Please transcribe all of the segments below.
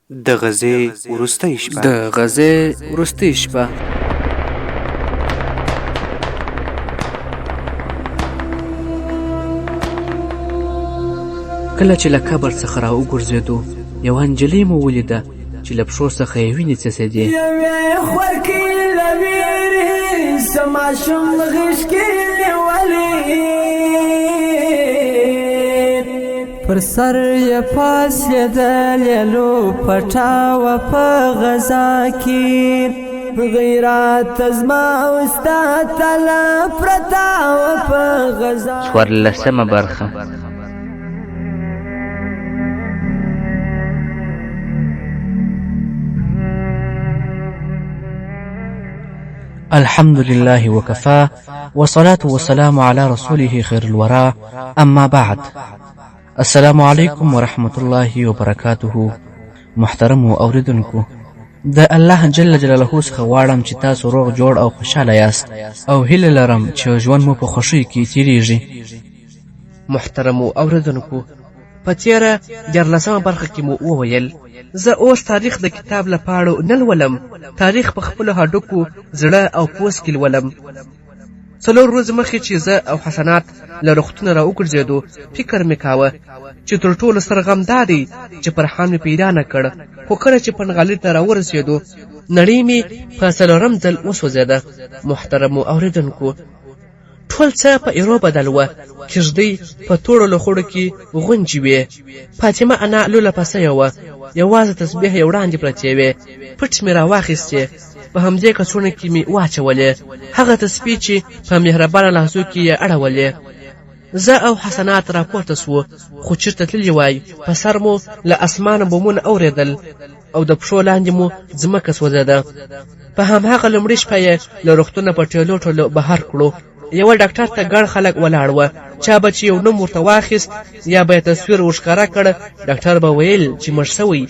د غزې وروستۍ شپه. کله چې له قبر څخه را وګرځېدو، یوه نجلۍ مو ولیده چې له پښو څخه یې وینې څڅېدې. یوې خور کې له ویرې څه ماشوم غېږ کې نیولې، پر سر یې پاڅېدلې لو پټه وه په غذا کې، غیرت زما او ستا تله پرته وه په غذا. 14مه برخه. الحمد لله وكفى والصلاة والسلام على رسوله خير الورى، أما بعد. السلام علیکم ورحمة الله وبرکاته. محترم اوریدونکو، د الله جل جلاله څخه غواړم چې تاسو روغ جوړ او خوشاله یاست، او هیله لرم چې ژوند مو په خوښۍ کې تیریږي. محترم اوریدونکو، په تیره 14مه برخه کې مو وویل زه اوس تاریخ د کتاب له پاڼو نه لولم، تاریخ په خپلو هډوکو، زړه او پوست کې لولم. 4 ورځې مخکې چې زه او حسنات له روغتونه را وګرځېدو، فکر مې کاوه چې تر ټولو ستر غم دا دی چې فرحان مې پیدا نه کړ. خو کله چې پنغالي ته را ورسېدو، نړۍ مې په 4م ځل وسوځېده. محترمو اوریدونکو، ټول څه په ایرو بدل وه. کیږدۍ په توړو لوخړو کې غونجې وې. فاطمه انا لوله پسې وه، یوازې تسبیح یې وړاندې پرتې وې. پټ مې را واخیستې، په همدې کڅوړه کې مې واچولې، هغه تسبیح چې په مهربانه لحظو کې یې اړولې. زه او حسنات را پورته سوو، خو چېرته تللي وای. په سر مو له اسمانه بمونه اورېدل او د پښو لاندې مو ځمکه سوځېده. په همهغه لومړۍ شپه یې له روغتونه په ټولو ټولو بهر کړو. یوه ډاکټر ته ګڼ خلک ولاړ وه، چا به چې یو نوم ورته واخیست یا به یې تصویر ورښکاره کړ، ډاکټر به ویل چې مړ سوی،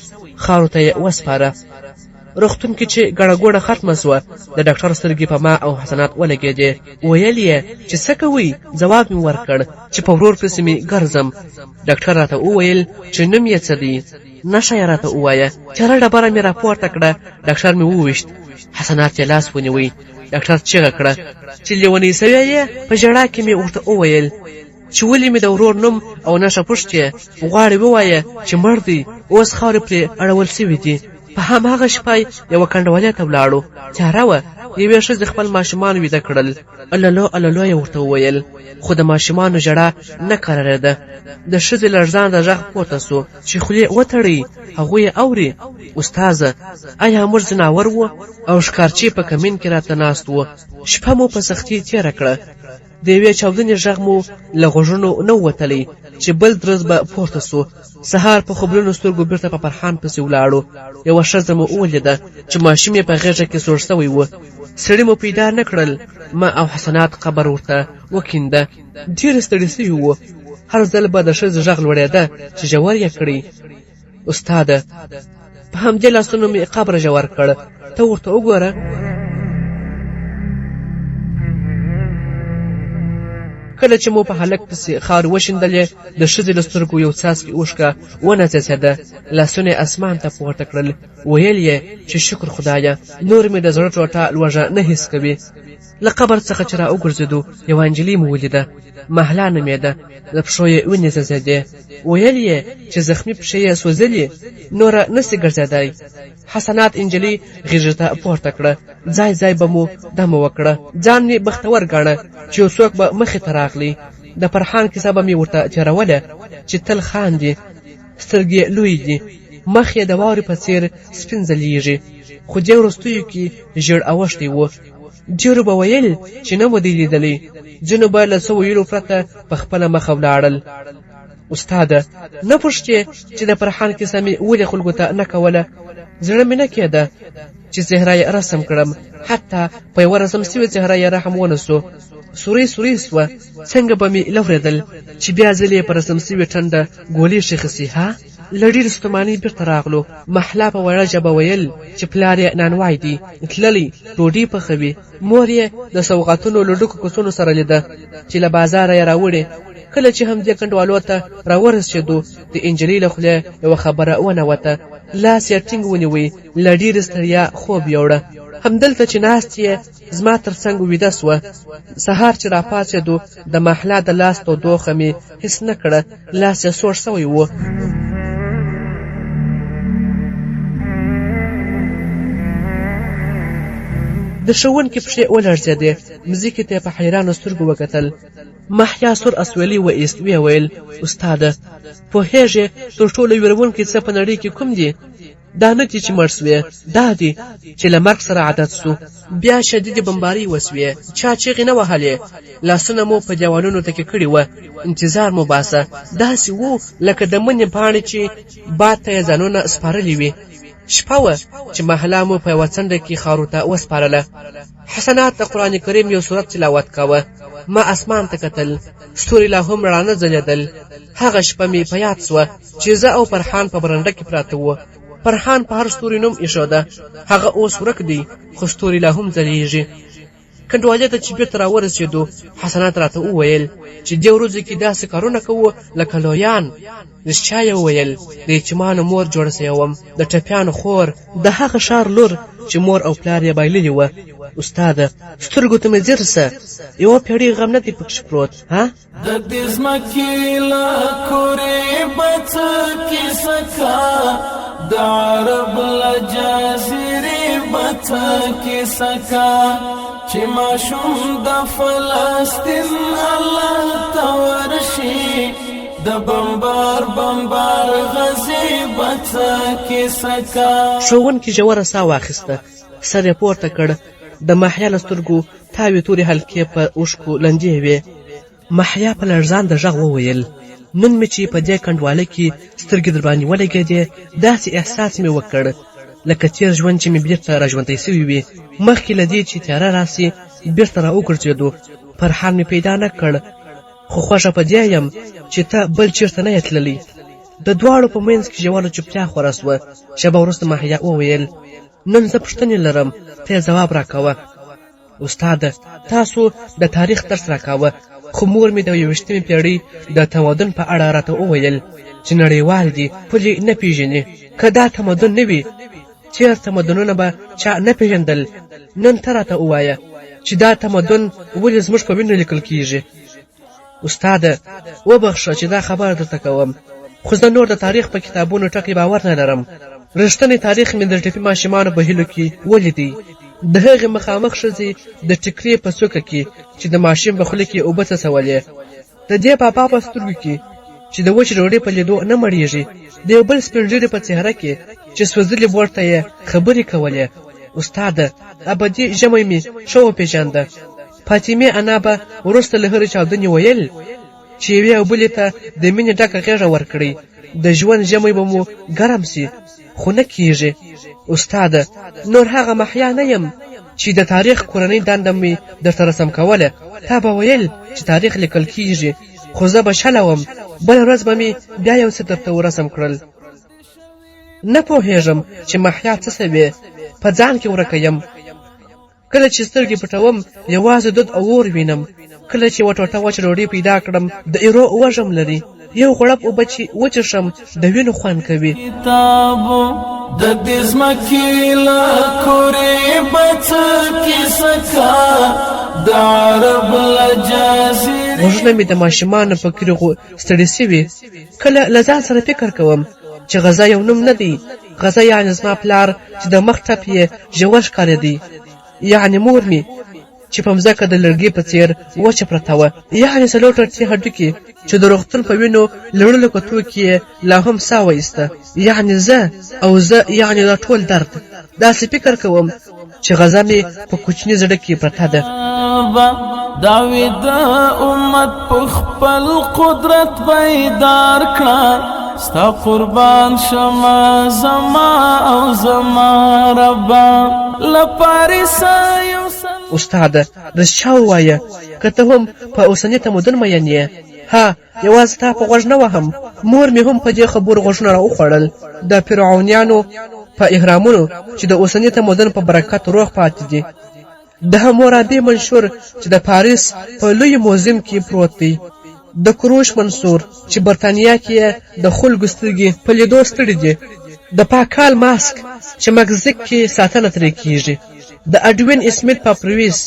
خاورو ته یې وسپاره. روغتون کې چې ګڼه ګوڼه ختمه سوه، د ډاکټر سترګې په ما او حسنات ولګېدې. ویل یې چې څه کوئ؟ ځواب مې ورکړ چې په ورور پسې مې ګرځم. ډاکټر راته وویل چې نوم یې څه دی، نښه یې راته ووایه. تیاره ډبره مې راپورته کړه، ډاکټر مې وویشت. حسنات یې لاس ونیوی. ډاکټر چیغه کړه چې لیونی سوی یې. په ژړا کې مې ورته وویل چې ولې مې د ورور نوم او نښه پوښتې؟ غواړې ووایه چې مړ دی، اوس خاورې پرې اړول سوي دي. په همهغه شپه یوه کنډوالې ته ولاړو. تیاره وه. یوې ښځې خپل ماشومان ویده کړل. اللو اللو یې ورته وویل، خو د ماشومانو ژړا نه قرارېده. د ښځې لړزان د غږ پورته سو چې خولې وتړئ، هغوی یې اوري. استازه، آیا موږ ځناور وو؟ او ښکارچی په کمین کې راته ناست وو. شپه مو په سختي تېره کړه. د یوې چاودنې غږ مو له غوږونو نه ووتلی چې بل درز به پورته سو. سهار په خوبلنو سترګو بیرته په فرحان پسې ولاړو. یوه ښځه مو ولیده چې ماشوم یې په غېږه کې سوړ سوی و. سړي مو پیدا نه کړل. ما او حسنات قبر ورته وکینده. ډېر ستړي سوي وو. هر ځل به د ښځې غږ لوړېده چې ژور یې کړي. استاده، په همدې لاسونو مې قبر ژور کړ، ته ورته وګوره. کله چې مو په هلک پسې خاورې وشیندلې، د ښځې له سترګو یو څاڅکي اوښکه ونڅېده. لاسونه یې اسمان ته پورته کړل. ویل یې چې شکر خدایه، نور مې د زړه ټوټه لوږه نه حس کوي. له قبر څخه چې را وګرځېدو، یوه نجلۍ مو ولیده. مهلا نومېده. د پښو یې وینې څڅېدې. ویل یې چې زخمي پښې یې سوځلې، نوره نسي ګرځېدی. حسنات نجلۍ غېږې ته پورته کړه. ځای ځای به مو دمه وکړه. ځان مې بختور ګاڼه چې یو څوک به مخې ته راغلی. د فرحان کیسه به مې ورته تېروله چې تل خاندي، سترګې لوی دي، مخ یې د واورې په څېر سپین ځلیږي. خو دې وروستیو کې ژېړ اوښتی و. ډېرو به ویل چې نه مو دی لیدلی، ځینو به له څه ویلو پرته په خپله مخه ولاړل. استاده، نه پوښتې چې د فرحان کیسه مې ولې خلکو ته نه کوله؟ زړه مې نه کېده چې څهره یې رسم کړم. حتی په یوه رسم سوې څهره یې رحم ونه سو. سوري سوري سوه. څنګه به مې لورېدل چې بیا ځلې یې په رسم سوې ټنډه ګولې شخصي. ها، له ډېرې ستومانۍ بیرته راغلو. محلا په وړه ژبه ویل چې پلار یې نانوای دی، تللی ډوډۍ پخوي. مور یې د سوغاتونو له ډکو کوڅونو سره لیده چې له بازاره یې راوړې. کله چې همدې کنډوالو ته راورسېدو، د انجلۍ له خولې یوه خبره ونوته لاس یې ټینګ ونیوی، له ډېرې ستړیا خوب یوړه. همدلته چې ناست یې زما تر څنګ ویده سوه. سهار چې راپاڅېدو د محلا د لاس تودوخه مې هېڅ نه کړه، لاس یې سوړ سوی و. د ښوونکي پښې ولړزېدې، مځکې ته یې په حیرانو سترګو وکتل. محیا سور اسویلي وایست، ویې ویل: استاده، پوهېږې تر ټولو ویرونکي څه په نړۍ کې کوم دي؟ دا نه دي چې مړ سوې، دا دي چې له مرګ سره عادت سو. بیا شدیدې بمبارۍ وسوې، چا چیغې نه وهلې، لاسونه مو په دیوالونو تکې کړي وه، انتظار مو باسه. داسې وو لکه د منې پاڼې چې باد ته یې ځانونه سپارلي وي. شپه وه چې محله مو په یوه څنډه کې خاورو ته وسپارله. حسنات د قرآن کریم یو سورت تلاوت کاوه. ما اسمان ته کتل، ستوري لا هم رڼانه ځلېدل. هغه شپه مې په یاد سوه چې زه او فرحان په برنډه کې پراته وو. فرحان په هر ستوري نوم ایښوده، هغه اوس ورک دی، خو ستوري لا هم ځلېږي. کنډوالې ته چې بېرته راورسېدو، حسنات راته وویل چې دې ورځو کې داسې کارونه کوو لکه لویان. رښتیا یې وویل، د یتیمانو مور جوړه سوی وم، د ټپیانو خور، د هغه ښار لور چې مور او پلار یې بایللي وه. استاده، سترګو ته مې ځیر سه، یوه پیړۍ غم نه دی پکښې پروت. ها د دې ځمکې له کورې به څه کیسه کا، د عرب له جزیرې به څه کیسه کا، چې ماشوم د فلسطین الله ته ورشي، د بمبار غزې به څه کیسه کا. ښوونکي ژوره ساه واخیسته، سر یې پورته کړ. د محیا له سترګو تاوې تورې حلقې په اوښکو لندې وې. محیا په لړزانده غږ وویل: نن مې چې په دې کنډواله کې سترګې در باندې ولګېدې، داسې احساس مې وکړ لکه تېر ژوند چې مې بېرته راژوندی سوي وي. مخکې له دې چې تیاره راسي بېرته را وګرځېدو. فرحان مې پیدا نه کړ، خو خوښه په دې یم چې ته بل چېرته نه یې تللی. د دواړو په منځ کې ژوره چوپتیا خوره سوه. شېبه وروسته محیا وویل: نن زه پوښتنې لرم، ته یې ځواب راکوه. استاده، تاسو د تاریخ درس راکاوه، خو مور مې د 21مې پېړۍ د تمدن په اړه راته وویل چې نړیوال دي، پولې نه پېژني. که دا تمدن نه وي، تېر تمدنونه به چا نه پېژندل. نن ته راته ووایه چې دا تمدن ولې زموږ په وینو لیکل کېږي. استاده، وبخښه چې دا خبره درته کوم، خو زه نور د تاریخ په کتابونو ټکي باور نه لرم. رښتینی تاریخ مې د ټپي ماشومانو په هیلو کې ولیدی، د هغې مخامخ ښځې د ټیکري په څوکه کې چې د ماشوم په خوله کې اوبه څڅولې، د دې بابا په سترګو کې چې د وچې ډوډۍ په لیدو نه مړېږي، د یو بل سپین ږیري په څهره کې چې سوځلي بوټ ته یې خبرې کولې. استاده، ابدي ژمی مې ښه وپېژانده. فاطمې انا به وروسته له هرې چاودنې ویل چې یوې او بلې ته د مینې ډکه غېږه ورکړئ، د ژوند ژمی به مو ګرم سي، خو نه کېږي. استاده، نور هغه محیا نه یم چې د تاریخ کورنۍ دنده مې درته رسم کوله. تا به ویل چې تاریخ لیکل کېږي، خو زه به شله وم، بله ورځ به مې بیا یو څه درته ورسم کړل. نه پوهېږم چې محیا څه سوې، په ځان کې ورکه یم. کله چې سترګې پټوم یوازې دود او اور وینم. کله چې یوه ټوټه وچه ډوډۍ پیدا کړم، د ایرو وږم لري. یو غړپ اوبه چې وچښم د وینو خوند کوي. کتابو د دې ځمکې له کورې به څه کیسه کا، د عرب له جزیرې. غوږونه مې د ماشومانو په کریغو ستړي سوي. کله له ځان سره فکر کوم چې غزه یو نوم نه دی. غزه یعنې زما پلار چې د مخ ټپ یې ژور ښکارېدی، یعنې مور مې چې په مځکه د لرګي په څېر وچه پرته وه، یعنې څلور ټرتې هډوکي چې د روغتون په وینو لړلو کتو کې یې لا هم ساه وایسته، یعنې زه او زه، یعنې دا ټول درد. داسې فکر کوم چې غزه مې په کوچني زړه کې پرته ده. دا ویده امت په خپل قدرت بیدار کړه، ستا قربان شمه زما او زما ربا لپارسه یو سل. استاده، رښتیا ووایه، که ته هم په اوسني تمدن مین یې؟ ها، یوازې تا په غوږ نه وهم، مور مې هم په دې خبرو غوږونه را وخوړل. د فرعونیانو په اهرامونو چې د اوسني تمدن په برکت روغ پاتې دي. د حمورابي منشور چې د پاریس په لوی موزیم کې پروت دی. د کروش منصور چې برتانیا کې د خلکو سترګې په لیدو ستړي دي. د پاکال ماسک چې مکزیک کې ساتنه ترې کیږي، د اډوین اسمیت پاپرویس.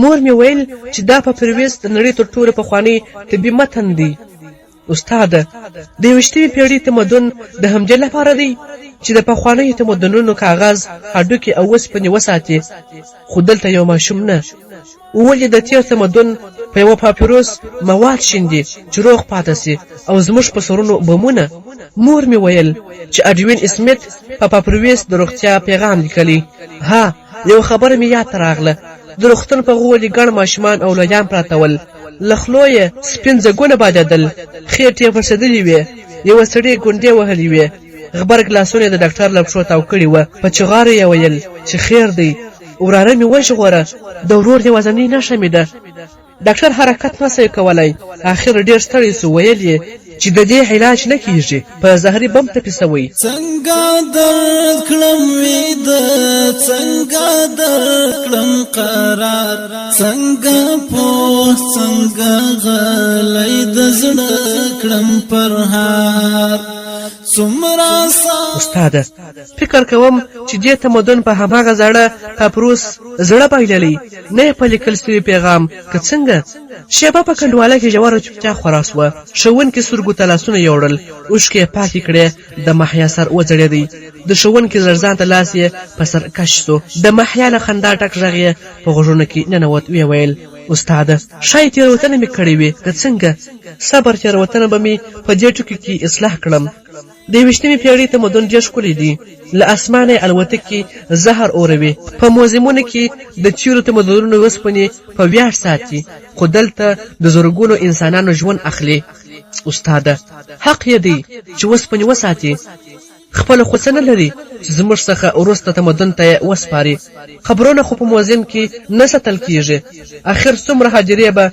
مور مې ویل چې دا پاپرویس د نړۍ تر ټولو پخوانی طبي متن دی. استاده، د 21مې پېړۍ تمدن د همدې لپاره دی چې د پخوانیو تمدنونو کاغذ، هډوکي او اوسپنې وساتي، خو دلته یو ماشوم نه. ولې د تېر تمدن په یوه پاپیروس مواد شیندي چې روغ پاته سي او زموږ په سرونو بمونه؟ مور مې ویل چې اډوین اسمیت په پاپرویس د روغتیا پیغام لیکلی. ها، یو خبره مې یاد ته راغله. د روغتون په غولي ګڼ ماشومان او لویان پراته ول، له خولو یې سپین ځګونه بادېدل، خېټې یې پړسېدلې وې، یوه سړي ګونډې وهلې وې، غبرګ لاسونه یې د ډاکټر له پښو تاو کړي وه. په چغارو یې ویل چې خیر دی، وراره مې وژغوره، د ورور یوازینۍ نښه مې ده. ډاکټر حرکت نسوی کولی، اخر ډېر ستړی سو. ویل یې چې د دې علاج نه کیږي، په زهري بم تپې سوی. څنګه درد کړم ویده، څنګه درد کړم قرار، څنګه پوه، څنګه غلی د زړه کړم پرهار. استاده، فکر کوم چې دې تمدن په هماغه زړه پاپروس زړه بایللی، نه یې په لیکل سوي پیغام که څنګه. شیبه په کنډواله کې ژوره چوپتیا خوره سوه. ښوونکي سترګو ته لاسونه یوړل، اوښکې یې پاکې کړې، د محیا سر وځړېدی. د ښوونکي زرځان ته لاس یې په سر کش سو. د محیا له خندا ټک غږ یې په غوږونو کې ننوت. ویې ویل استاده، ښایي تېروتنه مې کړې وي، که څنګه؟ صبر، تېروتنه به مې په دې ټکي کې اصلاح کړم. د 21مې پېړۍ تمدن ډېر ښکلی دی. له اسمانه یې الوتکې زهر اوروي، په موزیمونو کې د تېرو تمدنونو اوسپنې په ویاړ ساتي، خو دلته د زرګونو انسانانو ژوند اخلي. استاده، حق یې دی چې اوسپنې وساتي، خپله خو څه نه لري چې زموږ څخه وروسته تمدن ته یې وسپاري. خبرونه خو په موزیم کې نه ساتل کېږي، اخر څومره حاجرې به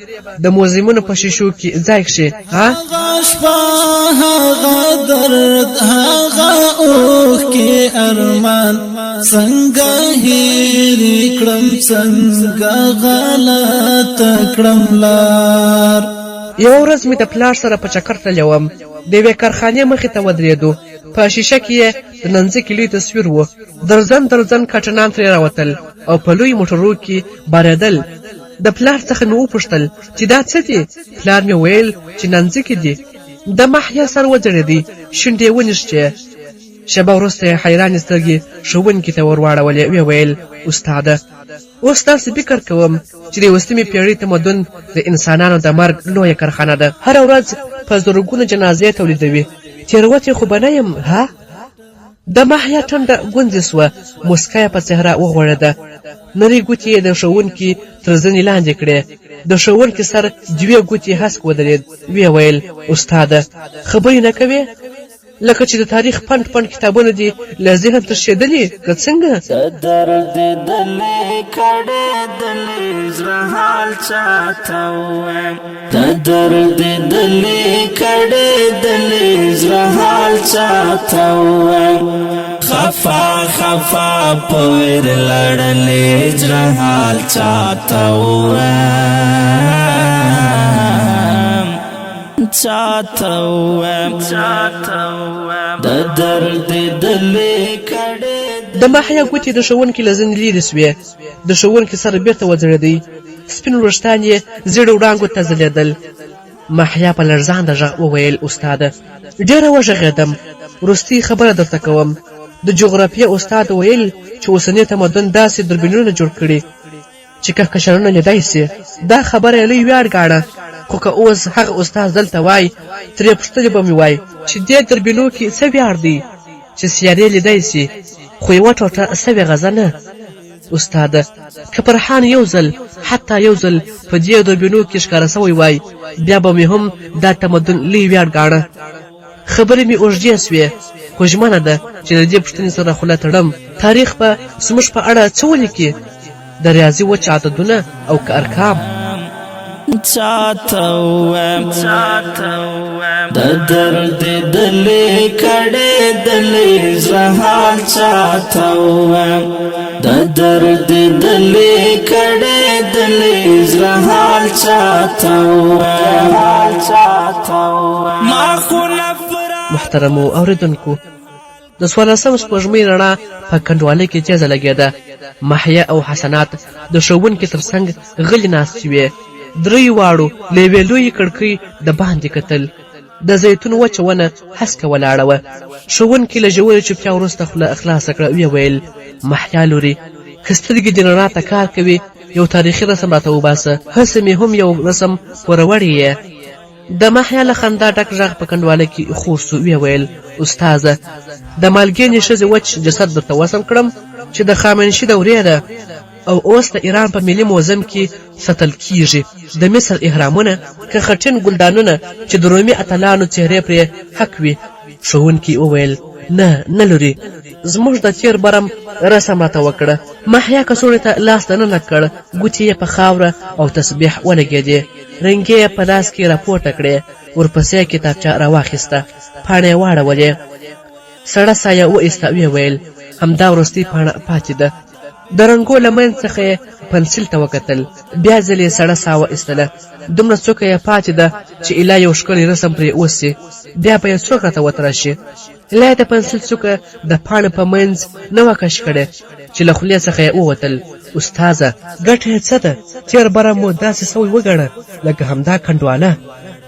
د موزیمونو په شیشو کې ځای کړي. هغه شپه، هغه درد، هغه اوښکې ارمان، څنګه هېرې کړم، څنګه غلطه کړم لار. یوه ورځ مې د پلار سره په چکر تللی وم. د یوې کارخانې مخې ته ودرېدو. په شیشه کې یې د ننځکې لوی تصویر و. درځن کټنان ترې راوتل او په لوی موټرو کې بارېدل. د پلار څخه مې وپوښتل چې دا څه دي؟ پلار مې ویل چې ننځکې دي. د محیا سر وځړېدی، شونډې یې ونیښتې. شېبه وروسته یې حیرانې سترګې ښوونکي ته ور واړولې. ویې ویل استاده، اوس داسې فکر کوم چې د 21مې پېړۍ تمدن د انسانانو د مرګ لویه کارخانه ده. هره ورځ په زرګونو جنازې تولیدوي. تېروتې خو به نه یم، ها؟ د محیا ټنډه ګونځې سوه، موسکا یې په څهره وغوړېده. نرۍ ګوتې یې د ښوونکي تر زنې لاندې کړې. د ښوونکي سر 2 ګوتې هسک ودرېد. ویې ویل استاده، خبرې نه کوې؟ لکه چې د تاریخ پنډ کتابونه دي له ذهن تښتېدلي، که څنګه؟ درد دلې کړې دلې زړه حال چاته ووایم، درد دلې کړې دلې زړه حال چاته ووایم، خفا پویر لړلې زړه حال چاته ووایم، چاته ووایم، د درد دلې کړې. د محیا ګوتې د ښوونکي له ځینې لرې سوې. د ښوونکي سر بېرته وځړېدی. سپین وریښتان یې زیړو وړانګو ته ځلېدل. محیا په لړزانده غږ وویل استاده، ډېره وږغېدم، وروستۍ خبره درته کوم. د جغرافیې استاد ویل چې اوسنی تمدن داسې دوربینونه جوړ کړي چې کهکشانونه لیدای سي. دا خبره یې لوی ویاړ ګاڼه، خو که اوس هغه استاد دلته وای، ترې پوښتلې به مې وای چې دې دوربینو کې څه ویاړ دی چې سیارې لیدای سي، خو یوه ټوټه سوې غزه نه. استاده، که فرحان حتی یو ځل په دې دوربینو کې ښکاره سوی وای، بیا به مې هم دا تمدن لوی ویاړ ګاڼه. خبرې مې اوږدې سوې، خو ژمنه ده چې د دې پوښتنې سره خوله تړم. تاریخ به زموږ په اړه څه ولیکي؟ د ریاضي وچ عددونه او که ارقام. چاته ووایم، د درد دلې کړې دلې زړه حال چاته ووایم، د درد دلې کړې دلې زړه حال چاته ووایم. محترمو اوریدونکو، د 14 سپوږمۍ رڼا په کنډوالۍ کې تیزه لګېده. محیا او حسنات د ښوونکي تر څنګ غلي ناستې وې. درې واړو له یوې لویې کړکۍ د باندې کتل. د زیتون وچه ونه هسکه ولاړه وه. ښوونکي له ژورې چوپتیا وروسته خوله خلاصه کړه. ویې ویل: محیا لورې، که سترګې دې رڼا ته کار کوي، یو تاریخي رسم راته وباسه. هسې مې هم یو رسم پوروړی یې. د محیا له خندا ډک غږ په کنډواله کې خور سو. ویې ویل: استاذه، د مالګینې ښځې وچ جسد درته وسم کړم چې د خامنشي دورې ده او اوس د ایران په ملي موزم کې ساتل کیږي. د مصر اهرامونه که خټین ګلدانونه چې د رومي اتلانو څهرې پرې حک وي. ښوونکي وویل: نه لورې، زموږ د تیر برم رسم راته وکړه. محیا کڅوړې ته لاس دننه کړ. ګوتې یې په خاوره او تسبیح ولګېدې. رنګې یې په لاس کې راپورته کړې. ورپسې کتابچه راواخیسته. پاڼې یې واړولې. سړه سایه وایسته. ویې ویل: همدا وروستۍ پاڼه پاتې ده. د رنګو له منځ څخه یې پنسل ته وکتل. بیا ځل یې سړه ساه وایستله. دومره څوکه یې پاتې ده چې ایله یو ښکلی رسم پرې اوسي. بیا به یې څوک راته وتراشي. ایله د پنسل څوکه د پاڼې په منځ نه وه کش کړې چې له خولې څخه یې ووتل: استاذه، ګټه یې څه ده؟ تېر بره مو داسې سوی وګڼه لکه همدا کنډواله.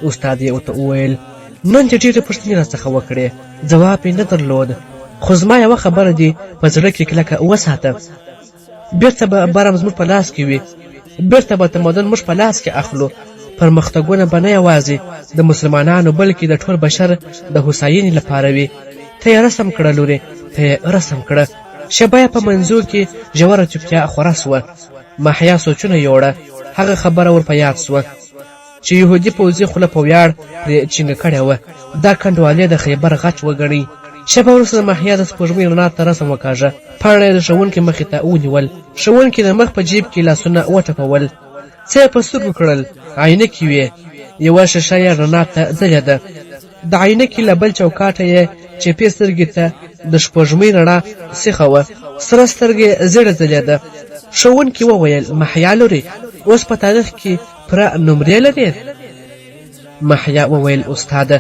استاد یې ورته وویل: نن دې ډېرې پوښتنې راڅخه وکړې، ځواب یې نه درلود، خو زما یوه خبره دې په زړه کې کلکه وساته. بیرته به برم زموږ په لاس کې وي. بیرته به تمدن موږ په لاس کې اخلو. پرمختګونه به نه یوازې د مسلمانانو بلکې د ټول بشر د هوساینې لپاره وي. ته یې رسم کړه لورې، ته یې رسم کړه. شیبه په منظور کې ژوره چوپتیا خوره سوه. محیا سوچونه یوړه. هغه خبره ور په یاد سوه چې یهودي پوځي خوله په ویاړ پرې چینګه کړې وه. دا کنډوالې د خیبر غچ وګڼئ. شیبه وروسته د محیا د سپوږمۍ رڼا ته رسم وکاږه. پاڼه یې د ښوونکي مخې ته ونیول. ښوونکي د مخ په جیب کې لاسونه وټپول. څه یې په سترګو کړل؟ عینکې وې. یوه ښیښه یې رڼا ته ځلېده. د عینکې له بل چوکاټه یې چپې سترګې ته د سپوږمۍ رڼا سیخه وه. سره سترګې زیړه ځلېده. ښوونکي وویل: محیا لورې، اوس په تاریخ کې پوره نمرې لرې؟ محیا وویل: استاده،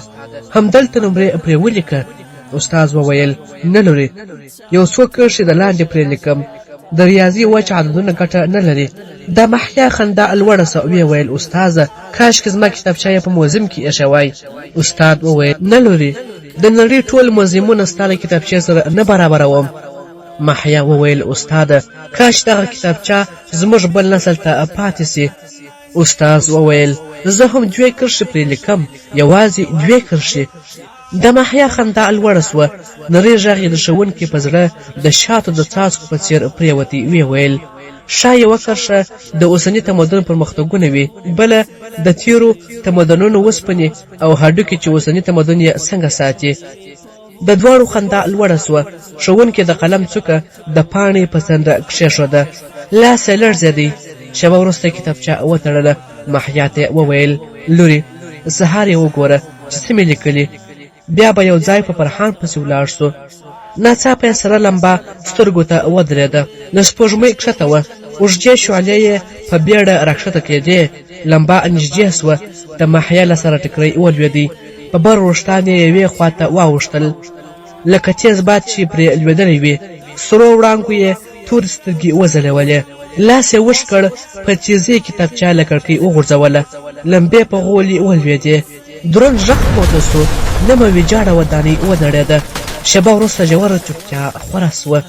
همدلته نمرې پرې ولیکه. استاد وویل: نه لورې، یو څو کرښې د لاندې پرې لیکم. د ریاضي وچ عددونه ګټه نه لري. د محیا خندا لوړه سوه. ویې ویل: استاذه، کاشکې زما کتابچه یې په موزیم کې ایښی وای. استاد وویل: نه لورې، د نړۍ ټول موزیمونه ستا له کتابچې سره نه برابروم. محیا وویل: استاده، کاش دغه کتابچه زموږ بل نسل ته پاتې سي. استاد وویل: زه هم 2 کرښې پرې لیکم، یوازې 2 کرښې. د محیا خندا لوړه سوه. نری غږ یې د ښوونکي په زړه د شاتو د څاڅکو په څېر پرېوتی. ویې ویل: ښا یوه کرښه د اوسني تمدن پرمختګونه وي، بله د تیرو تمدنونو وسپنې او هډوکي چې اوسني تمدن یې څنګه ساتي. د دواړو خندا لوړه سوه. ښوونکي د قلم څوکه د پاڼې په څنډه کښېښوده. لاس یې لړزېدی. شېبه وروسته کتابچه وتړله. محیا ته یې وویل: لورې، سهار یې وګوره چې څه مې لیکلي. بیا به یو ځای په فرحان پسې ولاړ سو. ناڅاپه یې سره لمبه سترګو ته ودرېده. د سپوږمۍ کښته وه. اوږدې شعلې یې په بیړه راکښته کېدې. لمبه نږدې سوه. د محیا له سره ټکری ولوېدی. په بر وړښتان یې یوې خواته واوښتل لکه تیز باد چې پرې لوېدلی وي. سرو وړانګو یې تورې سترګې وځلولې. لاس یې وش کړ. په تیزۍ کتابچه له کړکۍ وغورځوله. لمبې په غولي ولوېدې. دروند غږ پورته سو. نمه ویجاړه ودانۍ ونړېده. شېبه وروسته ژوره چوپتیا خوره سوه.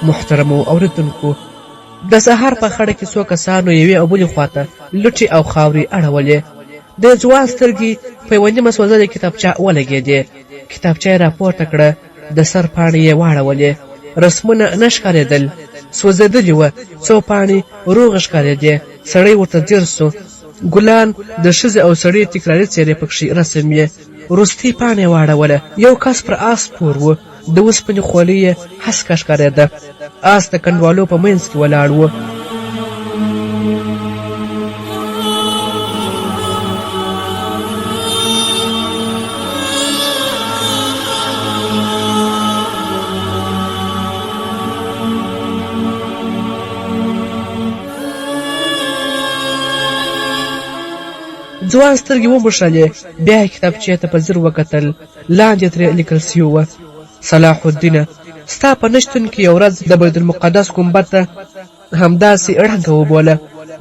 محترمو اوریدونکو، د سهار په خړه کې څو کسانو یوې او بلې خواته لوټې او خاورې اړولې. د ځوان سترګې په یوه نیمه سوځلې کتابچه ولګېدې. کتابچه یې راپورته کړه. د سر پاڼې یې واړولې. رسمونه نه ښکارېدل، سوځېدلې وه. څو پاڼې روغې ښکارېدې. سړی ورته ځیر سو. ګلان د ښځې او سړي تکراري څېرې پکښې رسم یې. وروستۍ پاڼه یې واړوله. یو کس پر آس سپور و. د اوسپنې خولۍ یې هسکه ښکارېده. آس د کنډوالو په منځ کې ولاړ و. ځوان سترګې وموښلې. بیا یې کتابچې ته په ځیر وکتل. لاندې ترې لیکل سوي وه: صلاح الدینه، ستا په نه شتون کې یو ورځ د بیت المقدس ګنبد ته همداسې ړنګه وبوله.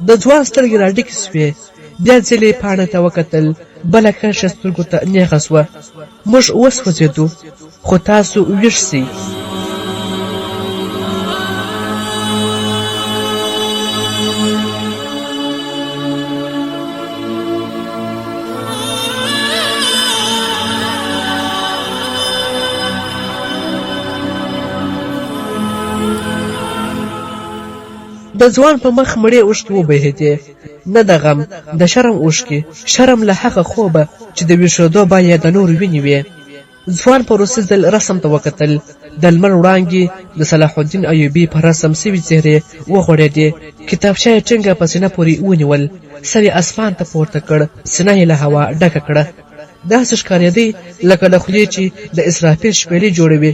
د ځوان سترګې راډکې سوې. بیا ځلې پاڼې ته وکتل. بله کرښه سترګو ته نیغه سوه. موږ وسوځېدو، خو تاسو ویښ سئ. د ځوان په مخ مړې اوښکې وبهېدې. نه د غم، د شرم اوښکې. شرم له هغه خوبه چې د ویښېدو بیه د نورو وینې وې. ځوان په وروستي ځل رسم ته وکتل. د لمر وړانګې د صلاح الدین ایوبي په رسم سوي څېرې وغوړېدې. کتابچه یې ټینګه په سینه پورې ونیول. سر یې اسمان ته پورته کړ. سینه یې له هوا ډکه کړه. داسې ښکارېدی لکه له خولې چې د اسرافیل شپېلې جوړوي.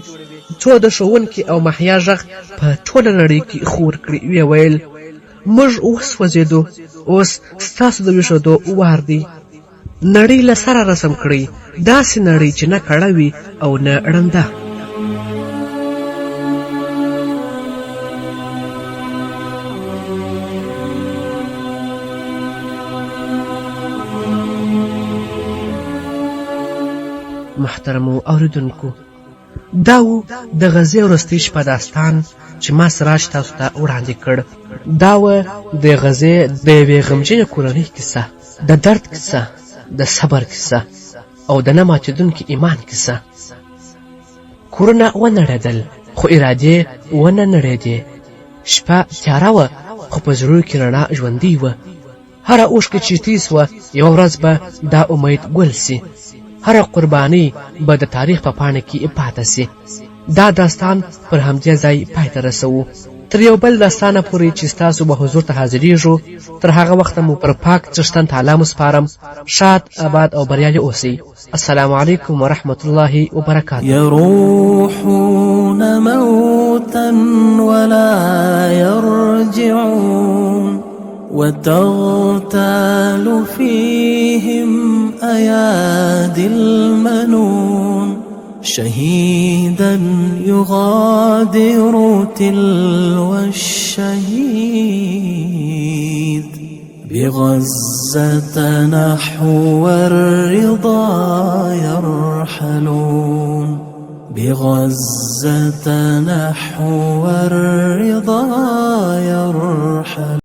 څو د ښوونکي او محیا غږ په ټوله نړۍ کې خور کړي. ویې ویل: موږ وسوځېدو، اوس ستاسو د ویښېدو وار دی. نړۍ له سره رسم کړئ، داسې نړۍ چې نه کړه وي او نه ړنده. محترمو اوریدونکو، دا و د غزې وروستۍ شپه داستان چې ما سراج تاسو ته وړاندې کړ. دا و د غزې د یوې غمجنې کورنۍ کیسه، د درد کیسه، د صبر کیسه او د نه ماتېدونکي ایمان کیسه. کورونه ونړېدل خو ارادې ونه نړېدې. شپه تیاره وه خو په زړونو کې رڼا ژوندۍ وه. هره اوښکه چې توی سوه یوه ورځ به دا امید ګل سي. هره قرباني به د تاریخ په پاڼه کې پاته سي. دا داستان پر همدې ځای پای ته رسوو. تر یو بل داستانه پورې چې ستاسو به حضور ته حاضرېږو، تر هغه وخته مو پر پاک څښتن تعالی مسپارم. شاد، آباد او بریالي اوسئ. السلام علیکم ورحمة الله وبرکاته. يروحون موتا ولا يرجعون وتغتال فيهم أيادي المنون شهيدا يغادر تلو الشهيد بغزة نحو الرضا يرحلون بغزة نحو الرضا يرحلون.